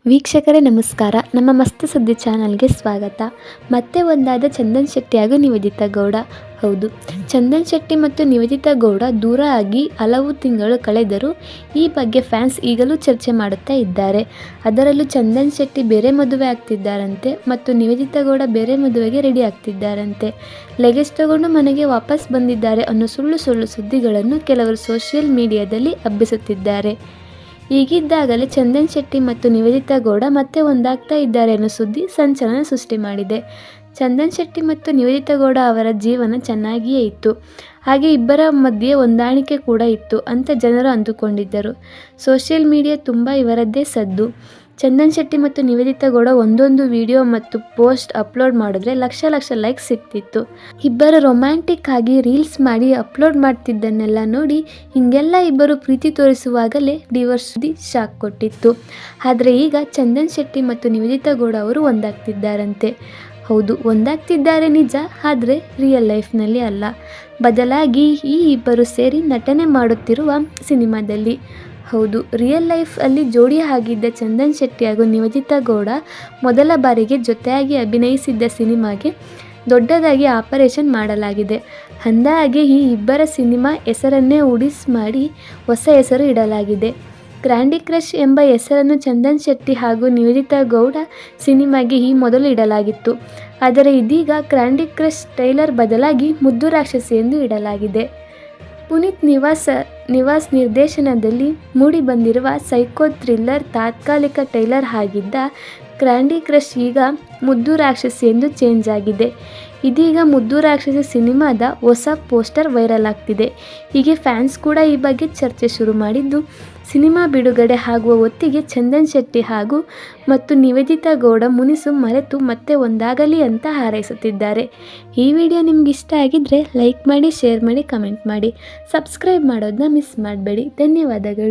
ವೀಕ್ಷಕರೇ ನಮಸ್ಕಾರ. ನಮ್ಮ ಮಸ್ತ್ ಸುದ್ದಿ ಚಾನಲ್ಗೆ ಸ್ವಾಗತ. ಮತ್ತೆ ಒಂದಾದ ಚಂದನ್ ಶೆಟ್ಟಿ ಹಾಗೂ ನಿವೇದಿತಾ ಗೌಡ. ಹೌದು, ಚಂದನ್ ಶೆಟ್ಟಿ ಮತ್ತು ನಿವೇದಿತಾ ಗೌಡ ದೂರ ಆಗಿ ಹಲವು ತಿಂಗಳು ಕಳೆದರೂ ಈ ಬಗ್ಗೆ ಫ್ಯಾನ್ಸ್ ಈಗಲೂ ಚರ್ಚೆ ಮಾಡುತ್ತಾ ಇದ್ದಾರೆ. ಅದರಲ್ಲೂ ಚಂದನ್ ಶೆಟ್ಟಿ ಬೇರೆ ಮದುವೆ ಆಗ್ತಿದ್ದಾರಂತೆ ಮತ್ತು ನಿವೇದಿತಾ ಗೌಡ ಬೇರೆ ಮದುವೆಗೆ ರೆಡಿ ಆಗ್ತಿದ್ದಾರಂತೆ. ಲಗೇಜ್ ತಗೊಂಡು ಮನೆಗೆ ವಾಪಸ್ ಬಂದಿದ್ದಾರೆ ಅನ್ನೋ ಸುಳ್ಳು ಸುದ್ದಿಗಳನ್ನು ಕೆಲವರು ಸೋಷಿಯಲ್ ಮೀಡಿಯಾದಲ್ಲಿ ಹಬ್ಬಿಸುತ್ತಿದ್ದಾರೆ. ಹೀಗಿದ್ದಾಗಲೇ ಚಂದನ್ ಶೆಟ್ಟಿ ಮತ್ತು ನಿವೇದಿತಾ ಗೌಡ ಮತ್ತೆ ಒಂದಾಗ್ತಾ ಇದ್ದಾರೆ ಅನ್ನೋ ಸುದ್ದಿ ಸಂಚಲನ ಸೃಷ್ಟಿ ಮಾಡಿದೆ. ಚಂದನ್ ಶೆಟ್ಟಿ ಮತ್ತು ನಿವೇದಿತಾ ಗೌಡ ಅವರ ಜೀವನ ಚೆನ್ನಾಗಿಯೇ ಇತ್ತು, ಹಾಗೆ ಇಬ್ಬರ ಮಧ್ಯೆ ಹೊಂದಾಣಿಕೆ ಕೂಡ ಇತ್ತು ಅಂತ ಜನರು ಅಂದುಕೊಂಡಿದ್ದರು. ಸೋಷಿಯಲ್ ಮೀಡಿಯಾ ತುಂಬ ಇವರದ್ದೇ ಸದ್ದು. ಚಂದನ್ ಶೆಟ್ಟಿ ಮತ್ತು ನಿವೇದಿತಾ ಗೌಡ ಒಂದೊಂದು ವಿಡಿಯೋ ಮತ್ತು ಪೋಸ್ಟ್ ಅಪ್ಲೋಡ್ ಮಾಡಿದ್ರೆ ಲಕ್ಷ ಲೈಕ್ಸ್ ಸಿಗ್ತಿತ್ತು. ಇಬ್ಬರು ರೊಮ್ಯಾಂಟಿಕ್ ಆಗಿ ರೀಲ್ಸ್ ಮಾಡಿ ಅಪ್ಲೋಡ್ ಮಾಡ್ತಿದ್ದನ್ನೆಲ್ಲ ನೋಡಿ ಹಿಂಗೆಲ್ಲ ಇಬ್ಬರು ಪ್ರೀತಿ ತೋರಿಸುವಾಗಲೇ ಡಿವೋರ್ಸ್ ಸುದ್ದಿ ಶಾಕ್ ಕೊಟ್ಟಿತ್ತು. ಆದರೆ ಈಗ ಚಂದನ್ ಶೆಟ್ಟಿ ಮತ್ತು ನಿವೇದಿತಾ ಗೌಡ ಅವರು ಒಂದಾಗ್ತಿದ್ದಾರಂತೆ. ಹೌದು, ಒಂದಾಗ್ತಿದ್ದಾರೆ ನಿಜ, ಆದರೆ ರಿಯಲ್ ಲೈಫ್ನಲ್ಲಿ ಅಲ್ಲ, ಬದಲಾಗಿ ಈ ಇಬ್ಬರು ಸೇರಿ ನಟನೆ ಮಾಡುತ್ತಿರುವ ಸಿನಿಮಾದಲ್ಲಿ. ಹೌದು, ರಿಯಲ್ ಲೈಫ್ ಅಲ್ಲಿ ಜೋಡಿ ಆಗಿದ್ದ ಚಂದನ್ ಶೆಟ್ಟಿ ಹಾಗೂ ನಿವೇದಿತಾ ಗೌಡ ಮೊದಲ ಬಾರಿಗೆ ಜೊತೆಯಾಗಿ ಅಭಿನಯಿಸಿದ್ದ ಸಿನಿಮಾಗೆ ದೊಡ್ಡದಾಗಿ ಆಪರೇಷನ್ ಮಾಡಲಾಗಿದೆ. ಅಂದಹಾಗೆ ಈ ಇಬ್ಬರ ಸಿನಿಮಾ ಹೆಸರನ್ನೇ ಉಡಿಸ್ ಮಾಡಿ ಹೊಸ ಹೆಸರು ಇಡಲಾಗಿದೆ. ಕ್ಯಾಂಡಿ ಕ್ರಶ್ ಎಂಬ ಹೆಸರನ್ನು ಚಂದನ್ ಶೆಟ್ಟಿ ಹಾಗೂ ನಿವೇದಿತಾ ಗೌಡ ಸಿನಿಮಾಗೆ ಈ ಮೊದಲು ಇಡಲಾಗಿತ್ತು. ಆದರೆ ಇದೀಗ ಕ್ಯಾಂಡಿ ಕ್ರಶ್ ಟ್ರೈಲರ್ ಬದಲಾಗಿ ಮುದ್ದು ರಾಕ್ಷಸಿ ಎಂದು ಇಡಲಾಗಿದೆ. ಪುನೀತ್ ನಿವಾಸ್ ನಿರ್ದೇಶನದಲ್ಲಿ ಮೂಡಿಬಂದಿರುವ ಸೈಕೋ ಥ್ರಿಲ್ಲರ್ ತಾತ್ಕಾಲಿಕ ಟ್ರೈಲರ್ ಆಗಿದ್ದ ಕ್ಯಾಂಡಿ ಕ್ರಶ್ ಈಗ ಮುದ್ದು ರಾಕ್ಷಸಿ ಎಂದು ಚೇಂಜ್ ಆಗಿದೆ. ಇದೀಗ ಮುದ್ದು ರಾಕ್ಷಸಿ ಸಿನಿಮಾದ ಹೊಸ ಪೋಸ್ಟರ್ ವೈರಲ್ ಆಗ್ತಿದೆ. ಹೀಗೆ ಫ್ಯಾನ್ಸ್ ಕೂಡ ಈ ಬಗ್ಗೆ ಚರ್ಚೆ ಶುರು ಮಾಡಿದ್ದು, ಸಿನಿಮಾ ಬಿಡುಗಡೆ ಆಗುವ ಹೊತ್ತಿಗೆ ಚಂದನ್ ಶೆಟ್ಟಿ ಮತ್ತು ನಿವೇದಿತಾ ಗೌಡ ಮುನಿಸು ಮರೆತು ಮತ್ತೆ ಒಂದಾಗಲಿ ಅಂತ ಹಾರೈಸುತ್ತಿದ್ದಾರೆ. ಈ ವಿಡಿಯೋ ನಿಮ್ಗೆ ಇಷ್ಟ ಆಗಿದ್ರೆ ಲೈಕ್ ಮಾಡಿ, ಶೇರ್ ಮಾಡಿ, ಕಮೆಂಟ್ ಮಾಡಿ, ಸಬ್ಸ್ಕ್ರೈಬ್ ಮಾಡೋದನ್ನ ಮಿಸ್ ಮಾಡಬೇಡಿ. ಧನ್ಯವಾದಗಳು.